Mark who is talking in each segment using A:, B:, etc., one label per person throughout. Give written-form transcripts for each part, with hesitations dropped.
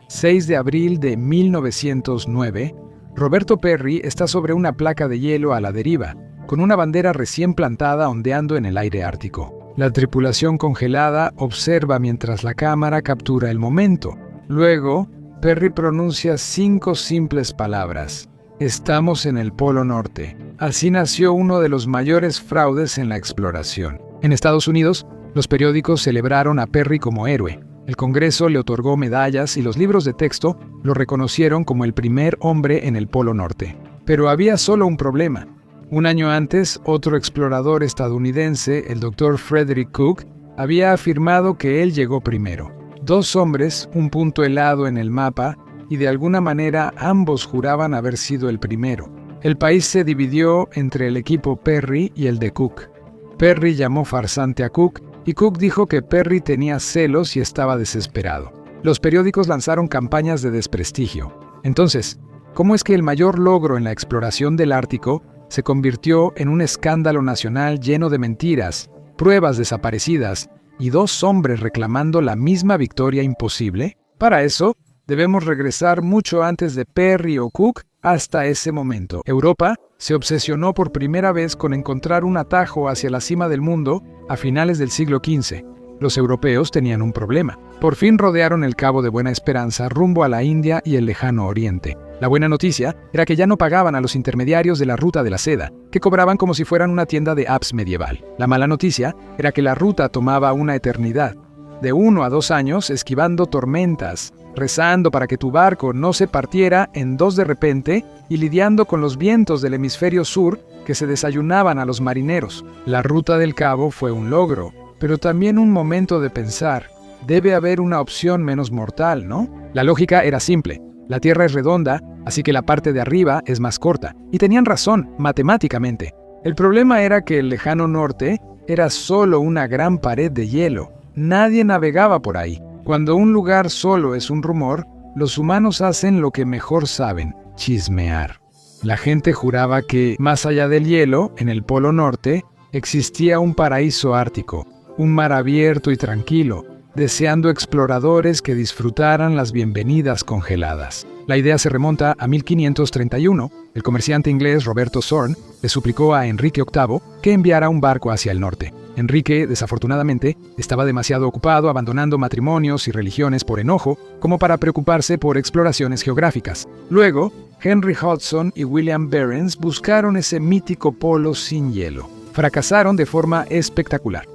A: 6 de abril de 1909, Roberto Perry está sobre una placa de hielo a la deriva, con una bandera recién plantada ondeando en el aire ártico. La tripulación congelada observa mientras la cámara captura el momento. Luego, Perry pronuncia 5 simples palabras. Estamos en el Polo Norte. Así nació uno de los mayores fraudes en la exploración. En Estados Unidos, los periódicos celebraron a Perry como héroe. El Congreso le otorgó medallas y los libros de texto lo reconocieron como el primer hombre en el Polo Norte. Pero había solo un problema. Un año antes, otro explorador estadounidense, el Dr. Frederick Cook, había afirmado que él llegó primero. 2 hombres, un punto helado en el mapa, y de alguna manera ambos juraban haber sido el primero. El país se dividió entre el equipo Perry y el de Cook. Perry llamó farsante a Cook, y Cook dijo que Perry tenía celos y estaba desesperado. Los periódicos lanzaron campañas de desprestigio. Entonces, ¿cómo es que el mayor logro en la exploración del Ártico se convirtió en un escándalo nacional lleno de mentiras, pruebas desaparecidas y 2 hombres reclamando la misma victoria imposible? Para eso, debemos regresar mucho antes de Perry o Cook hasta ese momento. Europa se obsesionó por primera vez con encontrar un atajo hacia la cima del mundo a finales del siglo XV. Los europeos tenían un problema. Por fin rodearon el Cabo de Buena Esperanza rumbo a la India y el lejano Oriente. La buena noticia era que ya no pagaban a los intermediarios de la ruta de la seda, que cobraban como si fueran una tienda de apps medieval. La mala noticia era que la ruta tomaba una eternidad, de 1 a 2 años esquivando tormentas, rezando para que tu barco no se partiera en 2 de repente y lidiando con los vientos del hemisferio sur que se desayunaban a los marineros. La ruta del Cabo fue un logro, pero también un momento de pensar, debe haber una opción menos mortal, ¿no? La lógica era simple. La Tierra es redonda, así que la parte de arriba es más corta. Y tenían razón, matemáticamente. El problema era que el lejano norte era solo una gran pared de hielo. Nadie navegaba por ahí. Cuando un lugar solo es un rumor, los humanos hacen lo que mejor saben, chismear. La gente juraba que, más allá del hielo, en el Polo Norte, existía un paraíso ártico, un mar abierto y tranquilo, deseando exploradores que disfrutaran las bienvenidas congeladas. La idea se remonta a 1531. El comerciante inglés Roberto Zorn le suplicó a Enrique VIII que enviara un barco hacia el norte. Enrique, desafortunadamente, estaba demasiado ocupado abandonando matrimonios y religiones por enojo como para preocuparse por exploraciones geográficas. Luego, Henry Hudson y William Barents buscaron ese mítico polo sin hielo. Fracasaron de forma espectacular.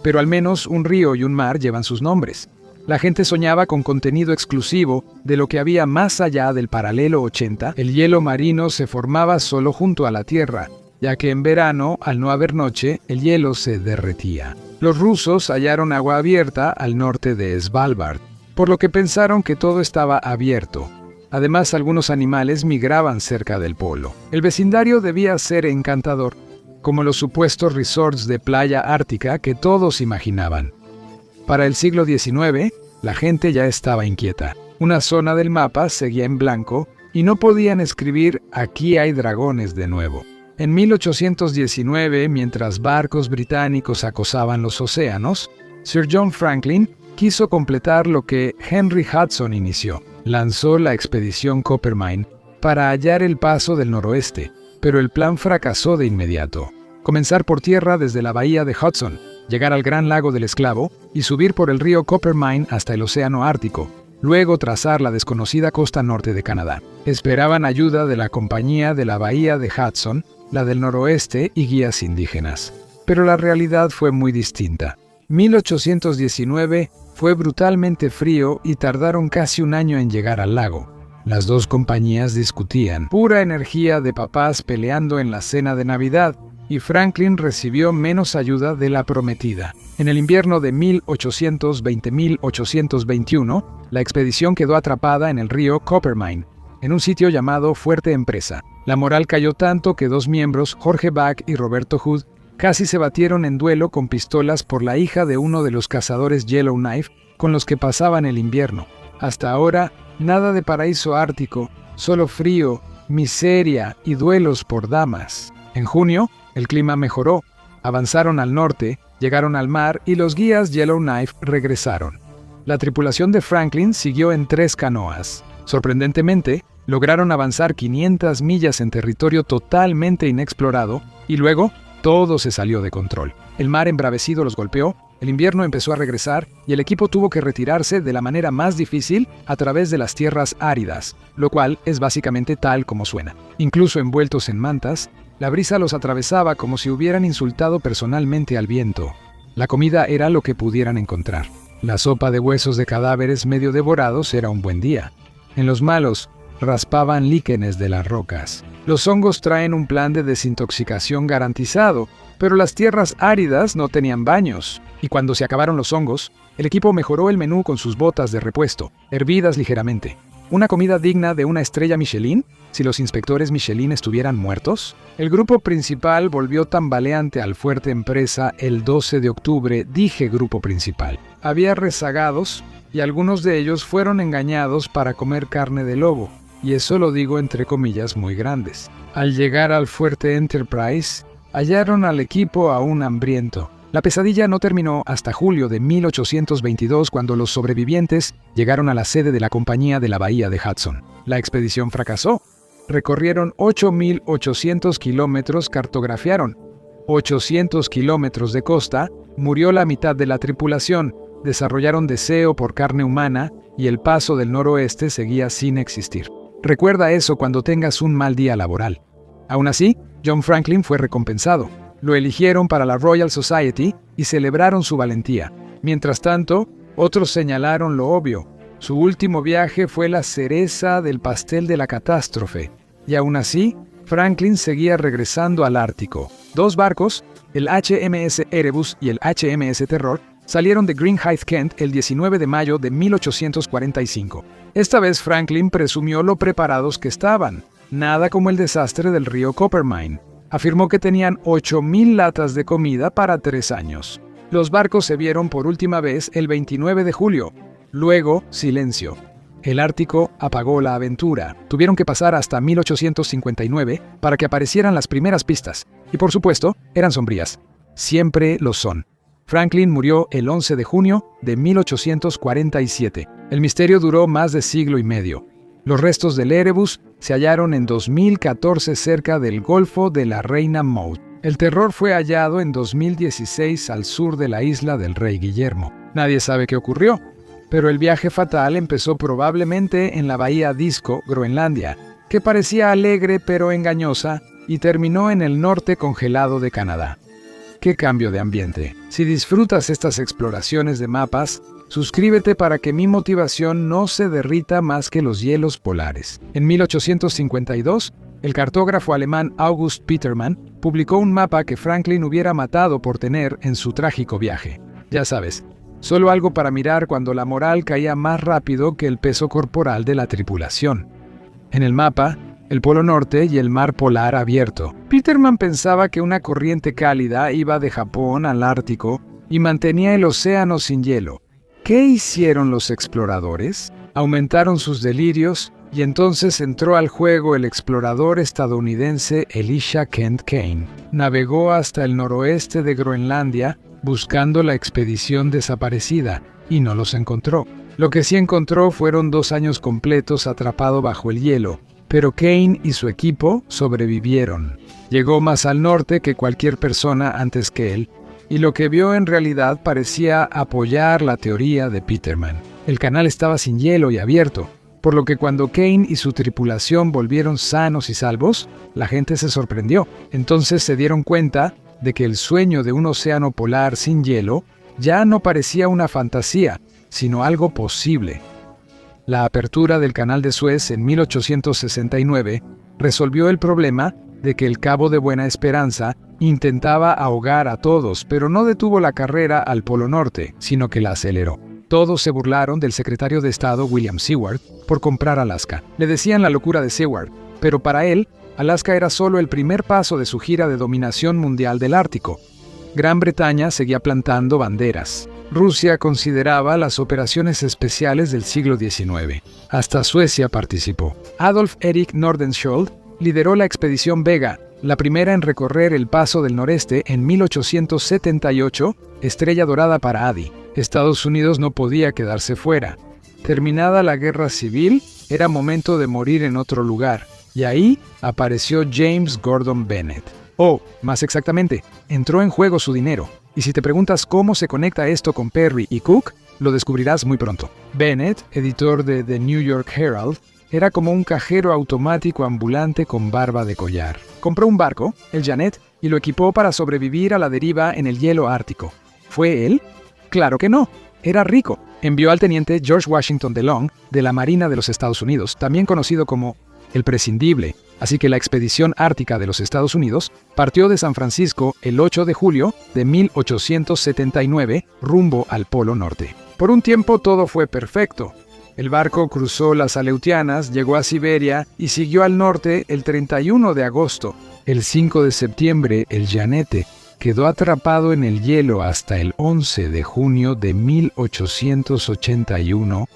A: Pero al menos un río y un mar llevan sus nombres. La gente soñaba con contenido exclusivo de lo que había más allá del paralelo 80. El hielo marino se formaba solo junto a la Tierra, ya que en verano, al no haber noche, el hielo se derretía. Los rusos hallaron agua abierta al norte de Svalbard, por lo que pensaron que todo estaba abierto. Además, algunos animales migraban cerca del polo. El vecindario debía ser encantador, como los supuestos resorts de playa ártica que todos imaginaban. Para el siglo XIX, la gente ya estaba inquieta. Una zona del mapa seguía en blanco y no podían escribir «Aquí hay dragones» de nuevo. En 1819, mientras barcos británicos acosaban los océanos, Sir John Franklin quiso completar lo que Henry Hudson inició. Lanzó la expedición Coppermine para hallar el paso del noroeste, pero el plan fracasó de inmediato. Comenzar por tierra desde la bahía de Hudson, llegar al Gran Lago del Esclavo y subir por el río Coppermine hasta el Océano Ártico, luego trazar la desconocida costa norte de Canadá. Esperaban ayuda de la Compañía de la Bahía de Hudson, la del noroeste y guías indígenas. Pero la realidad fue muy distinta. 1819 fue brutalmente frío y tardaron casi un año en llegar al lago. Las 2 compañías discutían, pura energía de papás peleando en la cena de Navidad, y Franklin recibió menos ayuda de la prometida. En el invierno de 1820-1821, la expedición quedó atrapada en el río Coppermine, en un sitio llamado Fuerte Empresa. La moral cayó tanto que 2 miembros, Jorge Back y Roberto Hood, casi se batieron en duelo con pistolas por la hija de uno de los cazadores Yellowknife con los que pasaban el invierno. Hasta ahora, nada de paraíso ártico, solo frío, miseria y duelos por damas. En junio, el clima mejoró, avanzaron al norte, llegaron al mar y los guías Yellowknife regresaron. La tripulación de Franklin siguió en 3 canoas. Sorprendentemente, lograron avanzar 500 millas en territorio totalmente inexplorado y luego todo se salió de control. El mar embravecido los golpeó, el invierno empezó a regresar y el equipo tuvo que retirarse de la manera más difícil a través de las tierras áridas, lo cual es básicamente tal como suena. Incluso envueltos en mantas, la brisa los atravesaba como si hubieran insultado personalmente al viento. La comida era lo que pudieran encontrar. La sopa de huesos de cadáveres medio devorados era un buen día. En los malos, raspaban líquenes de las rocas. Los hongos traen un plan de desintoxicación garantizado, pero las tierras áridas no tenían baños. Y cuando se acabaron los hongos, el equipo mejoró el menú con sus botas de repuesto, hervidas ligeramente. ¿Una comida digna de una estrella Michelin? Si los inspectores Michelin estuvieran muertos. El grupo principal volvió tambaleante al fuerte Empresa el 12 de octubre, dije grupo principal. Había rezagados y algunos de ellos fueron engañados para comer carne de lobo, y eso lo digo entre comillas muy grandes. Al llegar al fuerte Enterprise, hallaron al equipo aún hambriento. La pesadilla no terminó hasta julio de 1822 cuando los sobrevivientes llegaron a la sede de la compañía de la bahía de Hudson. La expedición fracasó. Recorrieron 8.800 kilómetros, cartografiaron 800 kilómetros de costa, murió la mitad de la tripulación, desarrollaron deseo por carne humana y el paso del noroeste seguía sin existir. Recuerda eso cuando tengas un mal día laboral. Aún así, John Franklin fue recompensado. Lo eligieron para la Royal Society y celebraron su valentía. Mientras tanto, otros señalaron lo obvio. Su último viaje fue la cereza del pastel de la catástrofe. Y aún así, Franklin seguía regresando al Ártico. 2 barcos, el HMS Erebus y el HMS Terror, salieron de Greenhithe, Kent, el 19 de mayo de 1845. Esta vez Franklin presumió lo preparados que estaban. Nada como el desastre del río Coppermine. Afirmó que tenían 8.000 latas de comida para 3 años. Los barcos se vieron por última vez el 29 de julio. Luego, silencio. El Ártico apagó la aventura. Tuvieron que pasar hasta 1859 para que aparecieran las primeras pistas. Y por supuesto, eran sombrías. Siempre lo son. Franklin murió el 11 de junio de 1847. El misterio duró más de siglo y medio. Los restos del Erebus se hallaron en 2014 cerca del Golfo de la Reina Maud. El Terror fue hallado en 2016 al sur de la isla del Rey Guillermo. Nadie sabe qué ocurrió, pero el viaje fatal empezó probablemente en la bahía Disco, Groenlandia, que parecía alegre pero engañosa, y terminó en el norte congelado de Canadá. ¡Qué cambio de ambiente! Si disfrutas estas exploraciones de mapas, suscríbete para que mi motivación no se derrita más que los hielos polares. En 1852, el cartógrafo alemán August Petermann publicó un mapa que Franklin hubiera matado por tener en su trágico viaje. Ya sabes, solo algo para mirar cuando la moral caía más rápido que el peso corporal de la tripulación. En el mapa, el Polo Norte y el Mar Polar abierto. Petermann pensaba que una corriente cálida iba de Japón al Ártico y mantenía el océano sin hielo. ¿Qué hicieron los exploradores? Aumentaron sus delirios y entonces entró al juego el explorador estadounidense Elisha Kent Kane. Navegó hasta el noroeste de Groenlandia buscando la expedición desaparecida y no los encontró. Lo que sí encontró fueron 2 años completos atrapado bajo el hielo, pero Kane y su equipo sobrevivieron. Llegó más al norte que cualquier persona antes que él, y lo que vio en realidad parecía apoyar la teoría de Petermann. El canal estaba sin hielo y abierto, por lo que cuando Kane y su tripulación volvieron sanos y salvos, la gente se sorprendió. Entonces se dieron cuenta de que el sueño de un océano polar sin hielo ya no parecía una fantasía, sino algo posible. La apertura del Canal de Suez en 1869 resolvió el problema de que el Cabo de Buena Esperanza intentaba ahogar a todos, pero no detuvo la carrera al Polo Norte, sino que la aceleró. Todos se burlaron del secretario de Estado William Seward por comprar Alaska. Le decían la locura de Seward, pero para él, Alaska era solo el primer paso de su gira de dominación mundial del Ártico. Gran Bretaña seguía plantando banderas. Rusia consideraba las operaciones especiales del siglo XIX. Hasta Suecia participó. Adolf Erik Nordenskjöld lideró la expedición Vega, la primera en recorrer el Paso del Noreste en 1878, estrella dorada para Adi. Estados Unidos no podía quedarse fuera. Terminada la guerra civil, era momento de morir en otro lugar, y ahí apareció James Gordon Bennett. O, más exactamente, entró en juego su dinero. Y si te preguntas cómo se conecta esto con Perry y Cook, lo descubrirás muy pronto. Bennett, editor de The New York Herald, era como un cajero automático ambulante con barba de collar. Compró un barco, el Jeannette, y lo equipó para sobrevivir a la deriva en el hielo ártico. ¿Fue él? Claro que no. Era rico. Envió al teniente George Washington DeLong de la Marina de los Estados Unidos, también conocido como el prescindible. Así que la expedición ártica de los Estados Unidos partió de San Francisco el 8 de julio de 1879 rumbo al Polo Norte. Por un tiempo todo fue perfecto. El barco cruzó las Aleutianas, llegó a Siberia y siguió al norte el 31 de agosto. El 5 de septiembre, el Jeannette quedó atrapado en el hielo hasta el 11 de junio de 1881.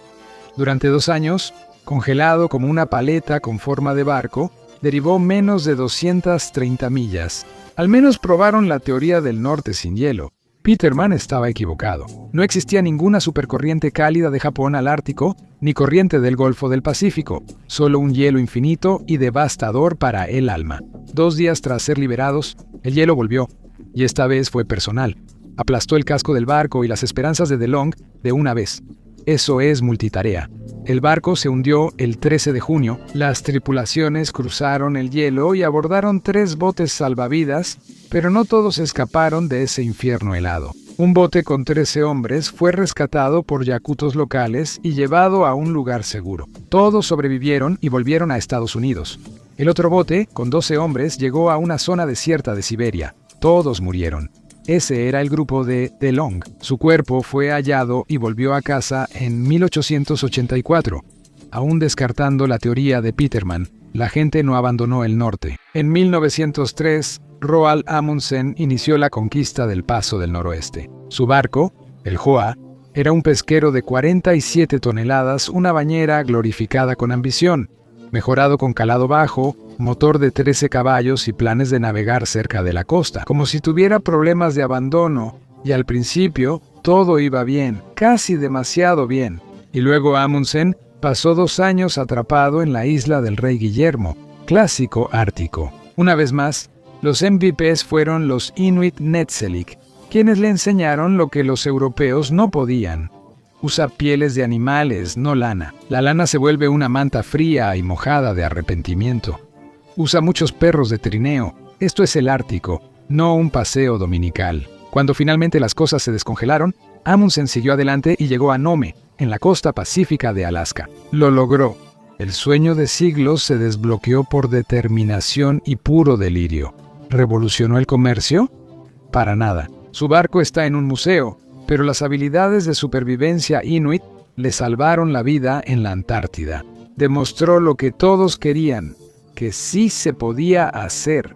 A: Durante 2 años, congelado como una paleta con forma de barco, derivó menos de 230 millas. Al menos probaron la teoría del norte sin hielo. Peterman estaba equivocado. No existía ninguna supercorriente cálida de Japón al Ártico, ni corriente del Golfo del Pacífico, solo un hielo infinito y devastador para el alma. 2 días tras ser liberados, el hielo volvió, y esta vez fue personal. Aplastó el casco del barco y las esperanzas de DeLong de una vez. Eso es multitarea. El barco se hundió el 13 de junio, las tripulaciones cruzaron el hielo y abordaron 3 botes salvavidas, pero no todos escaparon de ese infierno helado. Un bote con 13 hombres fue rescatado por yakutos locales y llevado a un lugar seguro. Todos sobrevivieron y volvieron a Estados Unidos. El otro bote, con 12 hombres, llegó a una zona desierta de Siberia. Todos murieron. Ese era el grupo de DeLong. Su cuerpo fue hallado y volvió a casa en 1884. Aún descartando la teoría de Peterman, la gente no abandonó el norte. En 1903, Roald Amundsen inició la conquista del Paso del Noroeste. Su barco, el Hoa, era un pesquero de 47 toneladas, una bañera glorificada con ambición, mejorado con calado bajo, motor de 13 caballos y planes de navegar cerca de la costa, como si tuviera problemas de abandono, y al principio todo iba bien, casi demasiado bien. Y luego Amundsen pasó 2 años atrapado en la isla del Rey Guillermo, clásico ártico. Una vez más, los MVPs fueron los Inuit Netzelik, quienes le enseñaron lo que los europeos no podían. Usa pieles de animales, no lana. La lana se vuelve una manta fría y mojada de arrepentimiento. Usa muchos perros de trineo. Esto es el Ártico, no un paseo dominical. Cuando finalmente las cosas se descongelaron, Amundsen siguió adelante y llegó a Nome, en la costa pacífica de Alaska. Lo logró. El sueño de siglos se desbloqueó por determinación y puro delirio. ¿Revolucionó el comercio? Para nada. Su barco está en un museo, pero las habilidades de supervivencia inuit le salvaron la vida en la Antártida. Demostró lo que todos querían, que sí se podía hacer.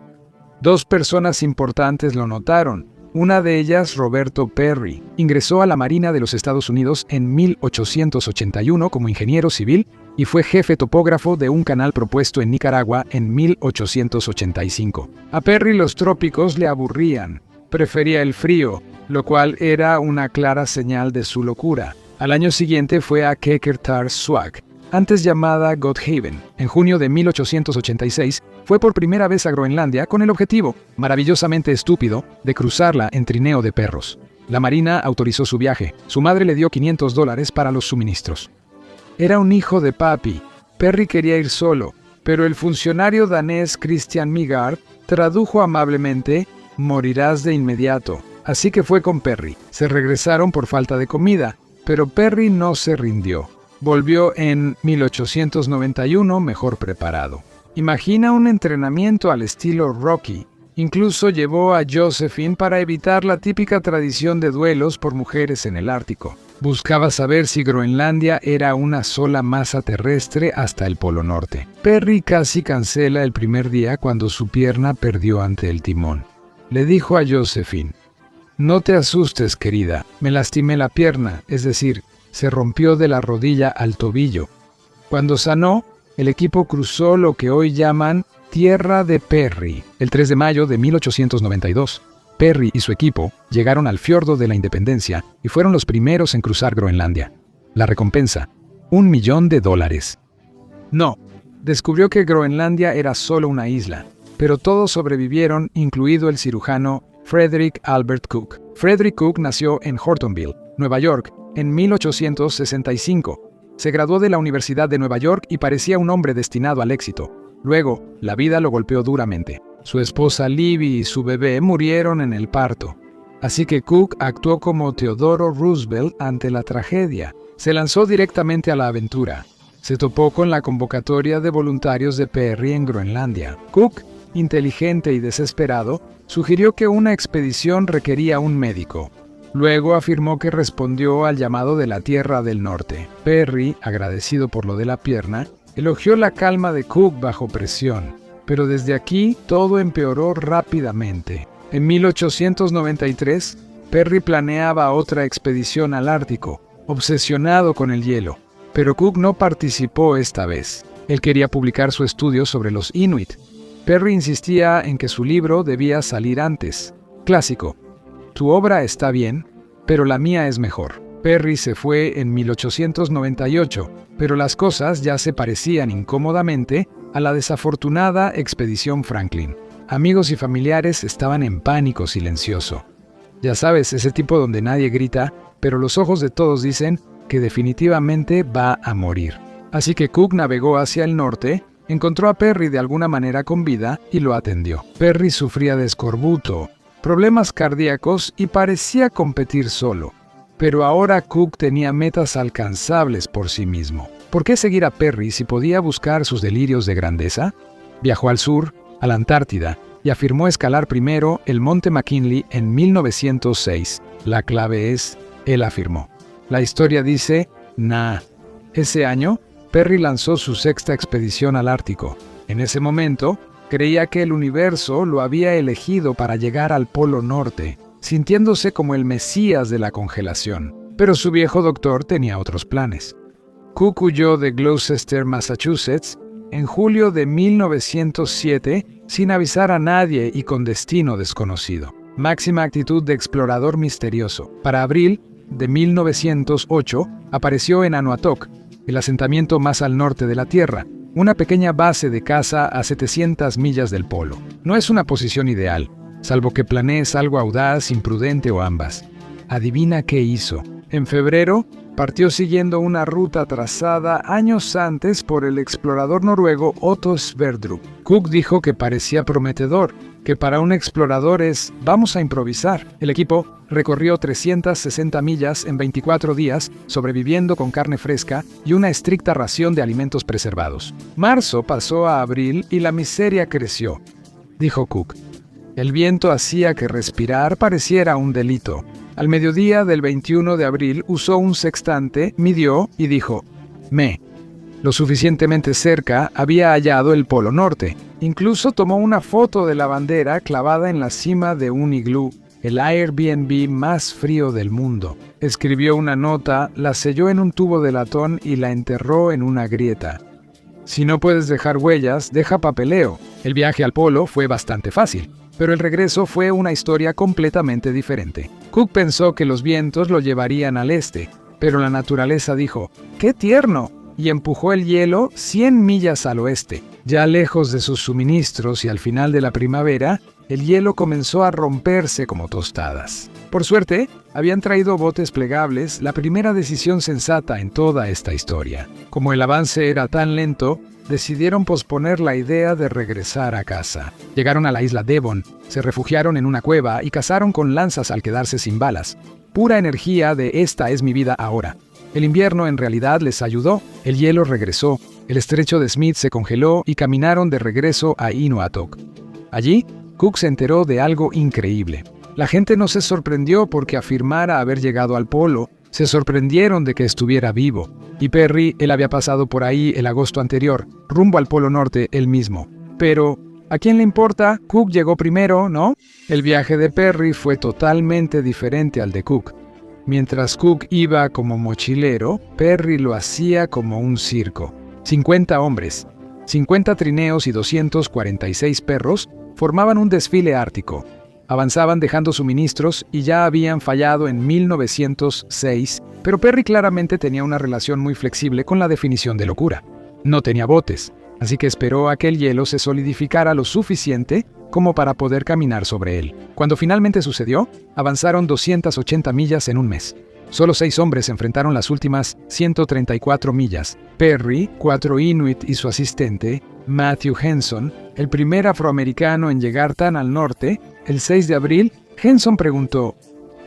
A: 2 personas importantes lo notaron. Una de ellas, Roberto Perry, ingresó a la Marina de los Estados Unidos en 1881 como ingeniero civil y fue jefe topógrafo de un canal propuesto en Nicaragua en 1885. A Perry los trópicos le aburrían. Prefería el frío, lo cual era una clara señal de su locura. Al año siguiente fue a Quequertar-Suaq, antes llamada Godhavn. En junio de 1886 fue por primera vez a Groenlandia con el objetivo, maravillosamente estúpido, de cruzarla en trineo de perros. La Marina autorizó su viaje. Su madre le dio $500 para los suministros. Era un hijo de papi. Perry quería ir solo, pero el funcionario danés Christian Migard tradujo amablemente: «Morirás de inmediato». Así que fue con Perry. Se regresaron por falta de comida, pero Perry no se rindió. Volvió en 1891 mejor preparado. Imagina un entrenamiento al estilo Rocky. Incluso llevó a Josephine para evitar la típica tradición de duelos por mujeres en el Ártico. Buscaba saber si Groenlandia era una sola masa terrestre hasta el Polo Norte. Perry casi cancela el primer día cuando su pierna perdió ante el timón. Le dijo a Josephine: «No te asustes, querida, me lastimé la pierna, es decir, se rompió de la rodilla al tobillo». Cuando sanó, el equipo cruzó lo que hoy llaman Tierra de Perry, el 3 de mayo de 1892. Perry y su equipo llegaron al fiordo de la Independencia y fueron los primeros en cruzar Groenlandia. La recompensa: $1 millón. No, descubrió que Groenlandia era solo una isla, pero todos sobrevivieron, incluido el cirujano Frederick Albert Cook. Frederick Cook nació en Hortonville, Nueva York, en 1865. Se graduó de la Universidad de Nueva York y parecía un hombre destinado al éxito. Luego, la vida lo golpeó duramente. Su esposa Libby y su bebé murieron en el parto. Así que Cook actuó como Theodore Roosevelt ante la tragedia. Se lanzó directamente a la aventura. Se topó con la convocatoria de voluntarios de Perry en Groenlandia. Cook, inteligente y desesperado, sugirió que una expedición requería un médico. Luego afirmó que respondió al llamado de la Tierra del Norte. Perry, agradecido por lo de la pierna, elogió la calma de Cook bajo presión. Pero desde aquí todo empeoró rápidamente. En 1893, Perry planeaba otra expedición al Ártico, obsesionado con el hielo. Pero Cook no participó esta vez. Él quería publicar su estudio sobre los Inuit. Perry insistía en que su libro debía salir antes. Clásico: tu obra está bien, pero la mía es mejor. Perry se fue en 1898, pero las cosas ya se parecían incómodamente a la desafortunada expedición Franklin. Amigos y familiares estaban en pánico silencioso. Ya sabes, ese tipo donde nadie grita, pero los ojos de todos dicen que definitivamente va a morir. Así que Cook navegó hacia el norte, encontró a Perry de alguna manera con vida y lo atendió. Perry sufría de escorbuto, problemas cardíacos y parecía competir solo. Pero ahora Cook tenía metas alcanzables por sí mismo. ¿Por qué seguir a Perry si podía buscar sus delirios de grandeza? Viajó al sur, a la Antártida, y afirmó escalar primero el Monte McKinley en 1906. La clave es, él afirmó. La historia dice, nah. Ese año, Perry lanzó su sexta expedición al Ártico. En ese momento, creía que el universo lo había elegido para llegar al Polo Norte, sintiéndose como el mesías de la congelación. Pero su viejo doctor tenía otros planes. Cook huyó de Gloucester, Massachusetts, en julio de 1907, sin avisar a nadie y con destino desconocido. Máxima actitud de explorador misterioso. Para abril de 1908, apareció en Anuatok, el asentamiento más al norte de la Tierra, una pequeña base de caza a 700 millas del polo. No es una posición ideal, salvo que planees algo audaz, imprudente o ambas. Adivina qué hizo. En febrero, partió siguiendo una ruta trazada años antes por el explorador noruego Otto Sverdrup. Cook dijo que parecía prometedor, que para un explorador es «vamos a improvisar». El equipo recorrió 360 millas en 24 días, sobreviviendo con carne fresca y una estricta ración de alimentos preservados. Marzo pasó a abril y la miseria creció, dijo Cook. El viento hacía que respirar pareciera un delito. Al mediodía del 21 de abril usó un sextante, midió y dijo, lo suficientemente cerca había hallado el Polo Norte. Incluso tomó una foto de la bandera clavada en la cima de un iglú, el Airbnb más frío del mundo. Escribió una nota, la selló en un tubo de latón y la enterró en una grieta. Si no puedes dejar huellas, deja papeleo. El viaje al polo fue bastante fácil, pero el regreso fue una historia completamente diferente. Cook pensó que los vientos lo llevarían al este, pero la naturaleza dijo, ¡qué tierno!, y empujó el hielo 100 millas al oeste. Ya lejos de sus suministros y al final de la primavera, el hielo comenzó a romperse como tostadas. Por suerte, habían traído botes plegables, la primera decisión sensata en toda esta historia. Como el avance era tan lento, decidieron posponer la idea de regresar a casa. Llegaron a la isla Devon, se refugiaron en una cueva y cazaron con lanzas al quedarse sin balas. Pura energía de esta es mi vida ahora. El invierno en realidad les ayudó, el hielo regresó, el estrecho de Smith se congeló y caminaron de regreso a Inuatok. Allí, Cook se enteró de algo increíble. La gente no se sorprendió porque afirmara haber llegado al polo, se sorprendieron de que estuviera vivo. Y Perry, él había pasado por ahí el agosto anterior, rumbo al Polo Norte él mismo. Pero, ¿a quién le importa? Cook llegó primero, ¿no? El viaje de Perry fue totalmente diferente al de Cook. Mientras Cook iba como mochilero, Perry lo hacía como un circo. 50 hombres, 50 trineos y 246 perros formaban un desfile ártico. Avanzaban dejando suministros y ya habían fallado en 1906, pero Perry claramente tenía una relación muy flexible con la definición de locura. No tenía botes, así que esperó a que el hielo se solidificara lo suficiente como para poder caminar sobre él. Cuando finalmente sucedió, avanzaron 280 millas en un mes. Solo 6 hombres enfrentaron las últimas 134 millas. Perry, 4 Inuit y su asistente, Matthew Henson, el primer afroamericano en llegar tan al norte. El 6 de abril, Henson preguntó: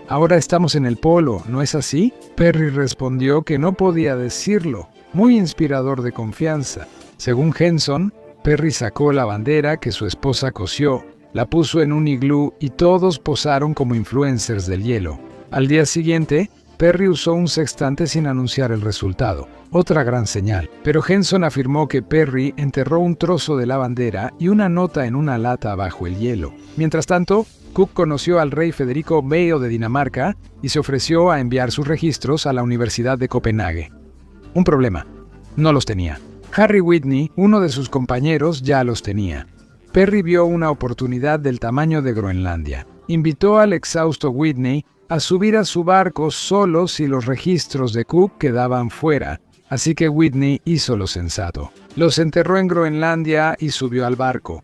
A: «Ahora estamos en el polo, ¿no es así?». Perry respondió que no podía decirlo, muy inspirador de confianza. Según Henson, Perry sacó la bandera que su esposa cosió, la puso en un iglú y todos posaron como influencers del hielo. Al día siguiente, Perry usó un sextante sin anunciar el resultado, otra gran señal. Pero Henson afirmó que Perry enterró un trozo de la bandera y una nota en una lata bajo el hielo. Mientras tanto, Cook conoció al rey Federico Mayo de Dinamarca y se ofreció a enviar sus registros a la Universidad de Copenhague. Un problema: no los tenía. Harry Whitney, uno de sus compañeros, ya los tenía. Perry vio una oportunidad del tamaño de Groenlandia. Invitó al exhausto Whitney a subir a su barco solo si los registros de Cook quedaban fuera, así que Whitney hizo lo sensato. Los enterró en Groenlandia y subió al barco.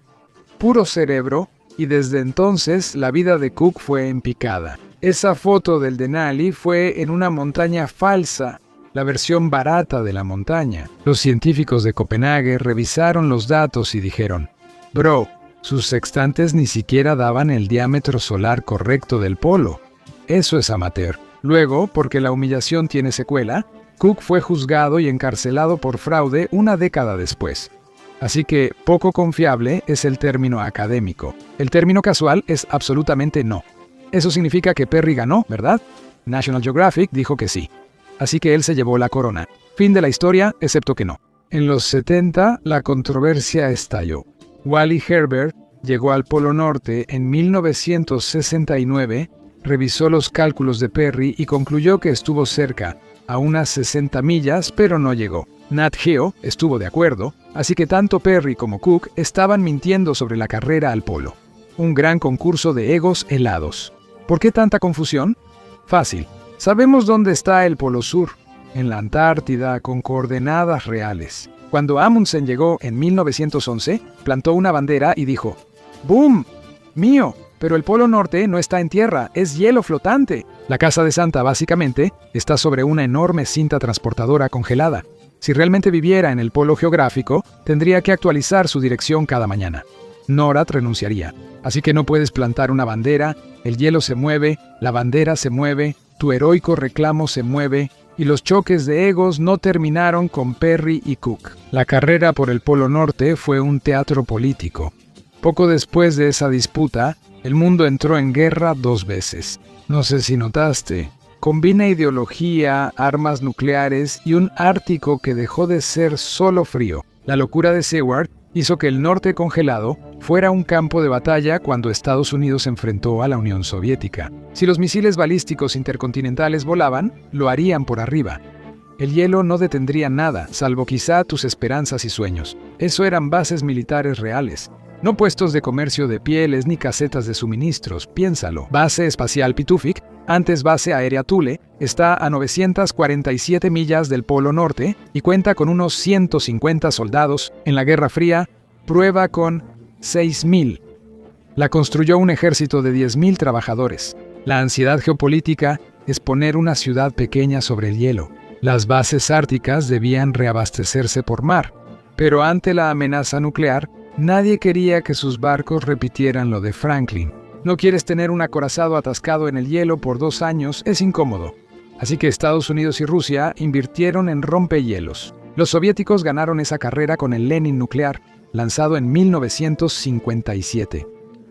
A: Puro cerebro, y desde entonces la vida de Cook fue en picada. Esa foto del Denali fue en una montaña falsa, la versión barata de la montaña. Los científicos de Copenhague revisaron los datos y dijeron: «Bro, sus sextantes ni siquiera daban el diámetro solar correcto del polo. Eso es amateur». Luego, porque la humillación tiene secuela, Cook fue juzgado y encarcelado por fraude una década después. Así que poco confiable es el término académico. El término casual es absolutamente no. Eso significa que Perry ganó, ¿verdad? National Geographic dijo que sí. Así que él se llevó la corona. Fin de la historia, excepto que no. En los 70, la controversia estalló. Wally Herbert llegó al Polo Norte en 1969, revisó los cálculos de Perry y concluyó que estuvo cerca, a unas 60 millas, pero no llegó. Nat Geo estuvo de acuerdo, así que tanto Perry como Cook estaban mintiendo sobre la carrera al polo. Un gran concurso de egos helados. ¿Por qué tanta confusión? Fácil. Sabemos dónde está el Polo Sur, en la Antártida, con coordenadas reales. Cuando Amundsen llegó en 1911, plantó una bandera y dijo: «¡Boom! ¡Mío! Pero el Polo Norte no está en tierra, es hielo flotante». La casa de Santa, básicamente, está sobre una enorme cinta transportadora congelada. Si realmente viviera en el polo geográfico, tendría que actualizar su dirección cada mañana. NORAD renunciaría. Así que no puedes plantar una bandera, el hielo se mueve, la bandera se mueve, tu heroico reclamo se mueve, y los choques de egos no terminaron con Perry y Cook. La carrera por el Polo Norte fue un teatro político. Poco después de esa disputa, el mundo entró en guerra 2 veces. No sé si notaste. Combina ideología, armas nucleares y un Ártico que dejó de ser solo frío. La locura de Seward hizo que el norte congelado fuera un campo de batalla cuando Estados Unidos se enfrentó a la Unión Soviética. Si los misiles balísticos intercontinentales volaban, lo harían por arriba. El hielo no detendría nada, salvo quizá tus esperanzas y sueños. Eso eran bases militares reales. No puestos de comercio de pieles ni casetas de suministros, piénsalo. Base Espacial Pituffik, antes Base Aérea Thule, está a 947 millas del Polo Norte y cuenta con unos 150 soldados. En la Guerra Fría, prueba con 6.000. La construyó un ejército de 10.000 trabajadores. La ansiedad geopolítica es poner una ciudad pequeña sobre el hielo. Las bases árticas debían reabastecerse por mar, pero ante la amenaza nuclear, nadie quería que sus barcos repitieran lo de Franklin. No quieres tener un acorazado atascado en el hielo por 2 años, es incómodo. Así que Estados Unidos y Rusia invirtieron en rompehielos. Los soviéticos ganaron esa carrera con el Lenin nuclear, lanzado en 1957.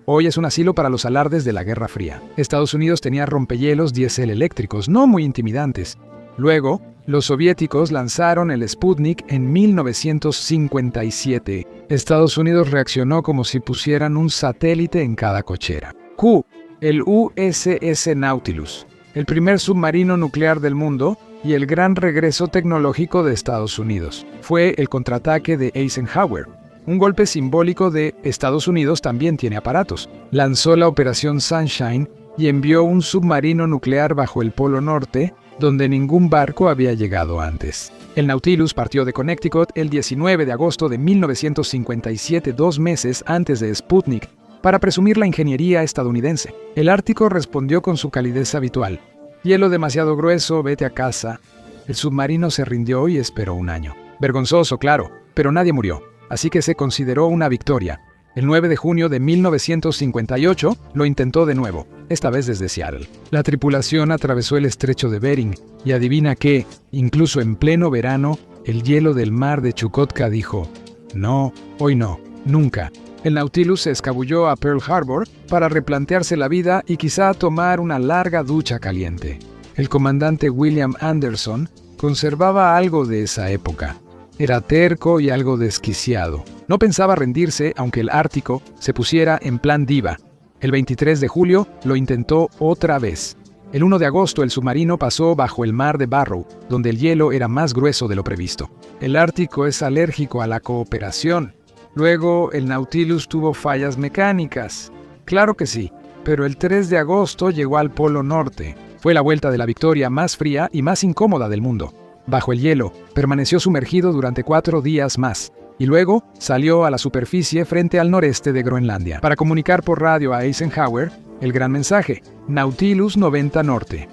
A: Hoy es un asilo para los alardes de la Guerra Fría. Estados Unidos tenía rompehielos diésel eléctricos, no muy intimidantes. Luego, los soviéticos lanzaron el Sputnik en 1957. Estados Unidos reaccionó como si pusieran un satélite en cada cochera. Q, el USS Nautilus, el primer submarino nuclear del mundo y el gran regreso tecnológico de Estados Unidos. Fue el contraataque de Eisenhower. un golpe simbólico de Estados Unidos también tiene aparatos. Lanzó la Operación Sunshine y envió un submarino nuclear bajo el Polo Norte, donde ningún barco había llegado antes. El Nautilus partió de Connecticut el 19 de agosto de 1957, 2 meses antes de Sputnik, para presumir la ingeniería estadounidense. El Ártico respondió con su calidez habitual. Hielo demasiado grueso, vete a casa. El submarino se rindió y esperó un año. Vergonzoso, claro, pero nadie murió, así que se consideró una victoria. El 9 de junio de 1958 lo intentó de nuevo, esta vez desde Seattle. La tripulación atravesó el estrecho de Bering y adivina qué, incluso en pleno verano, el hielo del mar de Chukotka dijo: no, hoy no, nunca. El Nautilus se escabulló a Pearl Harbor para replantearse la vida y quizá tomar una larga ducha caliente. El comandante William Anderson conservaba algo de esa época. Era terco y algo desquiciado. No pensaba rendirse aunque el Ártico se pusiera en plan diva. El 23 de julio lo intentó otra vez. El 1 de agosto el submarino pasó bajo el mar de Barrow, donde el hielo era más grueso de lo previsto. El Ártico es alérgico a la cooperación. Luego el Nautilus tuvo fallas mecánicas. Claro que sí, pero el 3 de agosto llegó al Polo Norte. Fue la vuelta de la victoria más fría y más incómoda del mundo. Bajo el hielo, permaneció sumergido durante 4 días más, y luego salió a la superficie frente al noreste de Groenlandia, para comunicar por radio a Eisenhower el gran mensaje: Nautilus 90 Norte.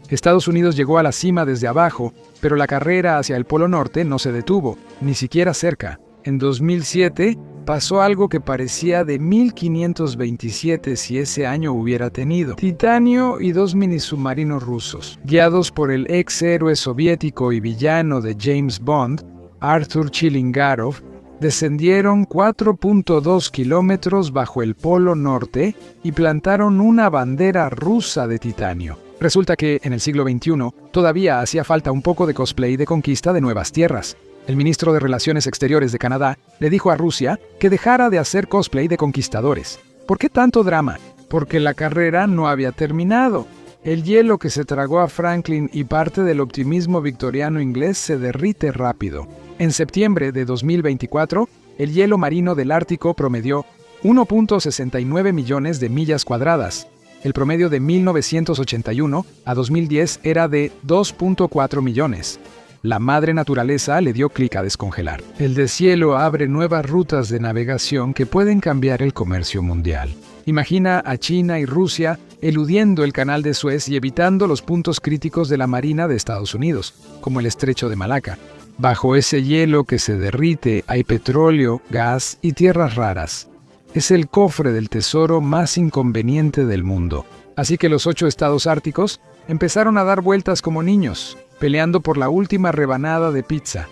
A: Estados Unidos llegó a la cima desde abajo, pero la carrera hacia el Polo Norte no se detuvo, ni siquiera cerca. En 2007 pasó algo que parecía de 1527 si ese año hubiera tenido. Titanio y 2 minisubmarinos rusos, guiados por el ex héroe soviético y villano de James Bond, Arthur Chilingarov, descendieron 4.2 kilómetros bajo el Polo Norte y plantaron una bandera rusa de titanio. Resulta que en el siglo XXI todavía hacía falta un poco de cosplay de conquista de nuevas tierras. El ministro de Relaciones Exteriores de Canadá le dijo a Rusia que dejara de hacer cosplay de conquistadores. ¿Por qué tanto drama? Porque la carrera no había terminado. El hielo que se tragó a Franklin y parte del optimismo victoriano inglés se derrite rápido. En septiembre de 2024, el hielo marino del Ártico promedió 1.69 millones de millas cuadradas. El promedio de 1981 a 2010 era de 2.4 millones. La madre naturaleza le dio clic a descongelar. El deshielo abre nuevas rutas de navegación que pueden cambiar el comercio mundial. Imagina a China y Rusia eludiendo el canal de Suez y evitando los puntos críticos de la marina de Estados Unidos, como el estrecho de Malaca. Bajo ese hielo que se derrite hay petróleo, gas y tierras raras. Es el cofre del tesoro más inconveniente del mundo. Así que los 8 estados árticos empezaron a dar vueltas como niños, peleando por la última rebanada de pizza.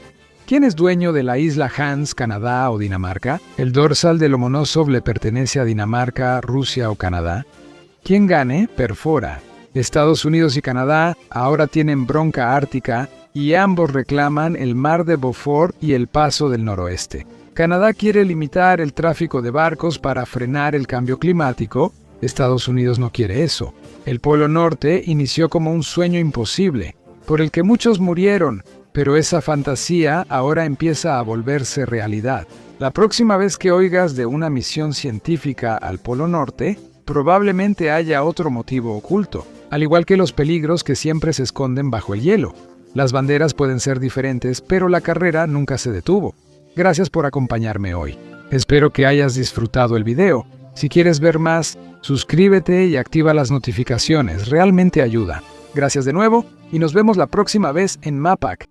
A: ¿Quién es dueño de la isla Hans, Canadá o Dinamarca? ¿El dorsal de Lomonosov le pertenece a Dinamarca, Rusia o Canadá? Quien gane, perfora. Estados Unidos y Canadá ahora tienen bronca ártica y ambos reclaman el mar de Beaufort y el Paso del Noroeste. Canadá quiere limitar el tráfico de barcos para frenar el cambio climático. Estados Unidos no quiere eso. El Polo Norte inició como un sueño imposible, por el que muchos murieron, pero esa fantasía ahora empieza a volverse realidad. La próxima vez que oigas de una misión científica al Polo Norte, probablemente haya otro motivo oculto, al igual que los peligros que siempre se esconden bajo el hielo. Las banderas pueden ser diferentes, pero la carrera nunca se detuvo. Gracias por acompañarme hoy. Espero que hayas disfrutado el video. Si quieres ver más, suscríbete y activa las notificaciones, realmente ayuda. Gracias de nuevo y nos vemos la próxima vez en MAPAC.